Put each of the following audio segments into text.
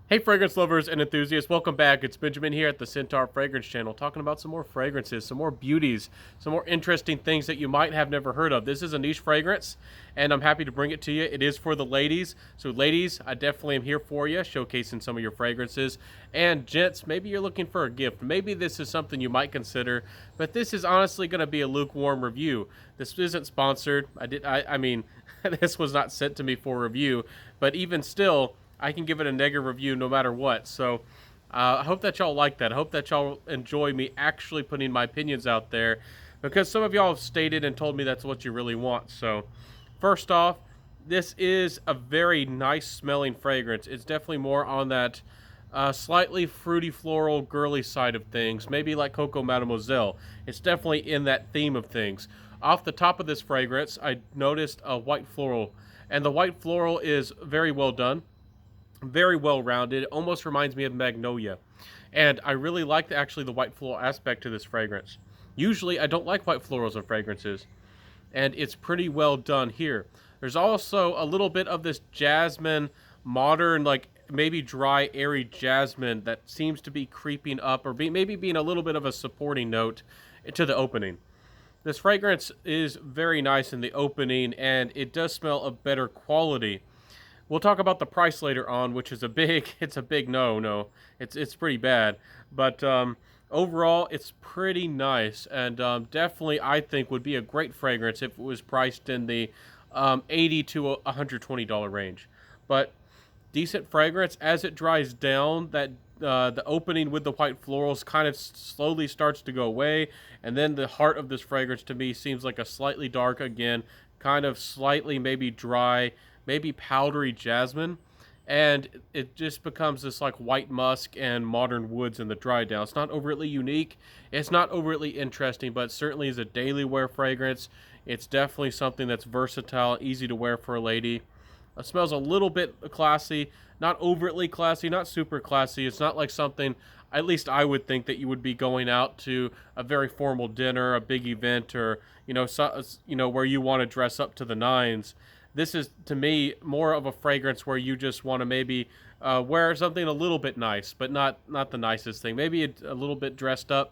Hey fragrance lovers and enthusiasts, welcome back. It's Benjamin here at the Centaur Fragrance Channel talking about some more fragrances, some more beauties, some more interesting things that you might have never heard of. This is a niche fragrance and I'm happy to bring it to you. It is for the ladies. So ladies, I definitely am here for you, showcasing some of your fragrances. And gents, maybe you're looking for a gift. Maybe this is something you might consider, but this is honestly going to be a lukewarm review. This isn't sponsored. I mean, this was not sent to me for review, but even still, I can give it a negative review no matter what. So I hope that y'all like that. I hope that y'all enjoy me actually putting my opinions out there because some of y'all have stated and told me that's what you really want. So first off, this is a very nice smelling fragrance. It's definitely more on that slightly fruity, floral, girly side of things. Maybe like Coco Mademoiselle. It's definitely in that theme of things. Off the top of this fragrance, I noticed a white floral. And the white floral is very well done, very well rounded. It almost reminds me of Magnolia. And I really like actually the white floral aspect to this fragrance. Usually I don't like white florals in fragrances, and it's pretty well done here. There's also a little bit of this jasmine, modern, like maybe dry, airy jasmine that seems to be creeping up or maybe being a little bit of a supporting note to the opening. This fragrance is very nice in the opening, and it does smell of better quality. We'll talk about the price later on, which is a big, it's a big no. It's pretty bad. But overall, it's pretty nice, and definitely I think would be a great fragrance if it was priced in the 80 to $120 range. But decent fragrance as it dries down. That the opening with the white florals kind of slowly starts to go away, and then the heart of this fragrance to me seems like a slightly dark again, kind of slightly maybe dry, maybe powdery jasmine, and it just becomes this like white musk and modern woods in the dry down. It's not overtly unique, it's not overtly interesting, but it certainly is a daily wear fragrance. It's definitely something that's versatile, easy to wear for a lady. It smells a little bit classy, not overtly classy, not super classy. It's not like something, at least I would think, that you would be going out to a very formal dinner, a big event, or where you want to dress up to the nines. This is to me more of a fragrance where you just want to maybe wear something a little bit nice, but not the nicest thing. Maybe a little bit dressed up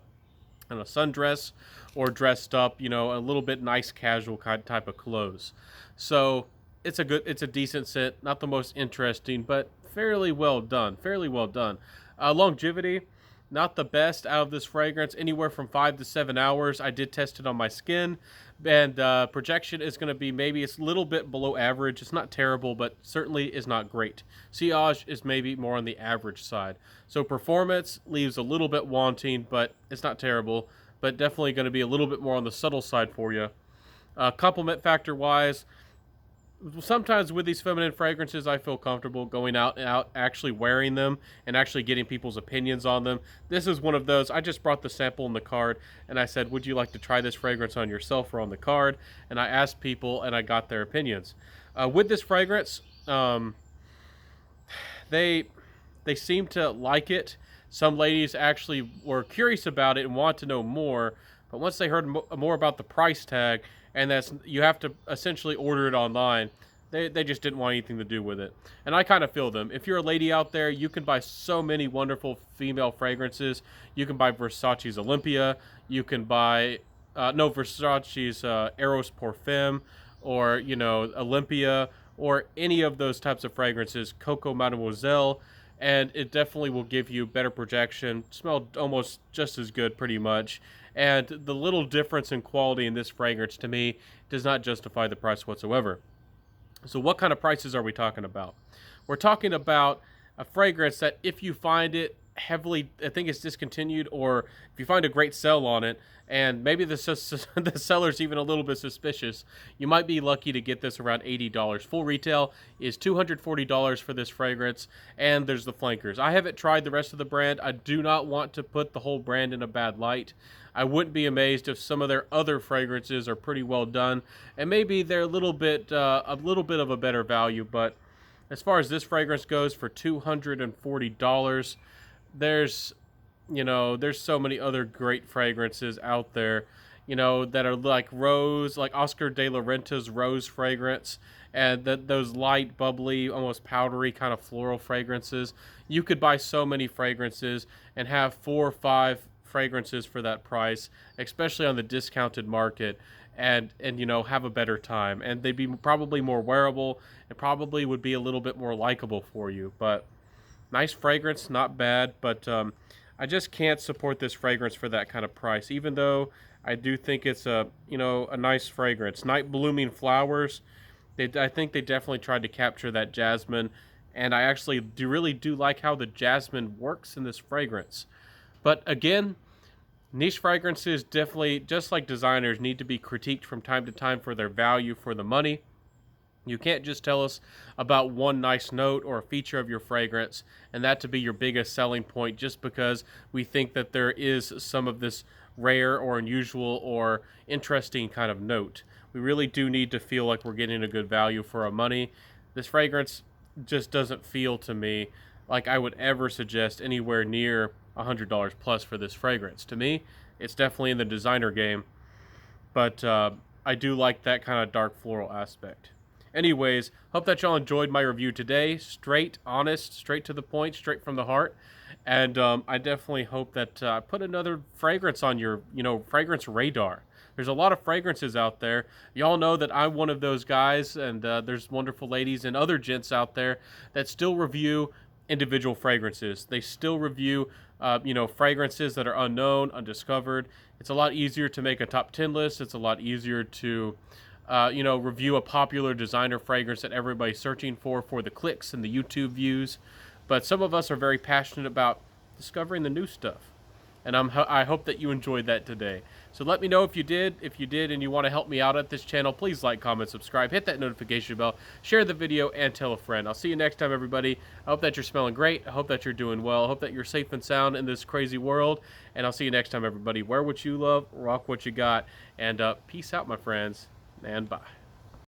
in a sundress, or dressed up, a little bit nice casual kind type of clothes. So it's a decent scent, not the most interesting, but fairly well done. Fairly well done. Longevity, not the best out of this fragrance, anywhere from 5 to 7 hours. I did test it on my skin, and projection is going to be maybe it's a little bit below average. It's not terrible, but certainly is not great. Sillage is maybe more on the average side. So performance leaves a little bit wanting, but it's not terrible, but definitely going to be a little bit more on the subtle side for you. Compliment factor wise, sometimes with these feminine fragrances, I feel comfortable going out and out, actually wearing them and actually getting people's opinions on them. This is one of those. I just brought the sample in the card and I said, would you like to try this fragrance on yourself or on the card? And I asked people and I got their opinions. With this fragrance, they they seem to like it. Some ladies actually were curious about it and want to know more, but once they heard more about the price tag, and that's you have to essentially order it online, they just didn't want anything to do with it. And I kind of feel them. If you're a lady out there, you can buy so many wonderful female fragrances. You can buy Versace's Olympia. You can buy no Versace's Eros Parfum, or Olympia, or any of those types of fragrances. Coco Mademoiselle, and it definitely will give you better projection, smell almost just as good pretty much. And the little difference in quality in this fragrance to me does not justify the price whatsoever. So what kind of prices are we talking about? We're talking about a fragrance that if you find it heavily, I think it's discontinued, or if you find a great sell on it, and maybe the the seller's even a little bit suspicious, you might be lucky to get this around $80. Full retail is $240 for this fragrance, and there's the flankers. I haven't tried the rest of the brand. I do not want to put the whole brand in a bad light. I wouldn't be amazed if some of their other fragrances are pretty well done, and maybe they're a little bit of a better value. But as far as this fragrance goes, for $240, there's there's so many other great fragrances out there. you know, that are like rose, like Oscar de la Renta's rose fragrance, and those light, bubbly, almost powdery kind of floral fragrances. You could buy so many fragrances and have 4 or 5 fragrances for that price, especially on the discounted market, and you know, have a better time. And they'd be probably more wearable, and probably would be a little bit more likable for you. But nice fragrance, not bad, but I just can't support this fragrance for that kind of price, even though I do think it's a, you know, a nice fragrance. Night blooming flowers. I think they definitely tried to capture that jasmine, and I actually really do like how the jasmine works in this fragrance. But again, niche fragrances definitely, just like designers, need to be critiqued from time to time for their value for the money. You can't just tell us about one nice note or a feature of your fragrance and that to be your biggest selling point just because we think that there is some of this rare or unusual or interesting kind of note. We really do need to feel like we're getting a good value for our money. This fragrance just doesn't feel to me like I would ever suggest anywhere near $100 plus for this fragrance. To me, it's definitely in the designer game, but I do like that kind of dark floral aspect. Anyways, hope that y'all enjoyed my review today. Straight, honest, straight to the point, straight from the heart. And I definitely hope that I put another fragrance on your, you know, fragrance radar. There's a lot of fragrances out there. Y'all know that I'm one of those guys, and there's wonderful ladies and other gents out there that still review individual fragrances. They still review, you know, fragrances that are unknown, undiscovered. It's a lot easier to make a top 10 list. It's a lot easier to you know, review a popular designer fragrance that everybody's searching for the clicks and the YouTube views. But some of us are very passionate about discovering the new stuff. And I hope that you enjoyed that today. So let me know if you did. If you did and you want to help me out at this channel, please like, comment, subscribe, hit that notification bell, share the video, and tell a friend. I'll see you next time, everybody. I hope that you're smelling great. I hope that you're doing well. I hope that you're safe and sound in this crazy world. And I'll see you next time, everybody. Wear what you love, rock what you got, and peace out, my friends, and bye.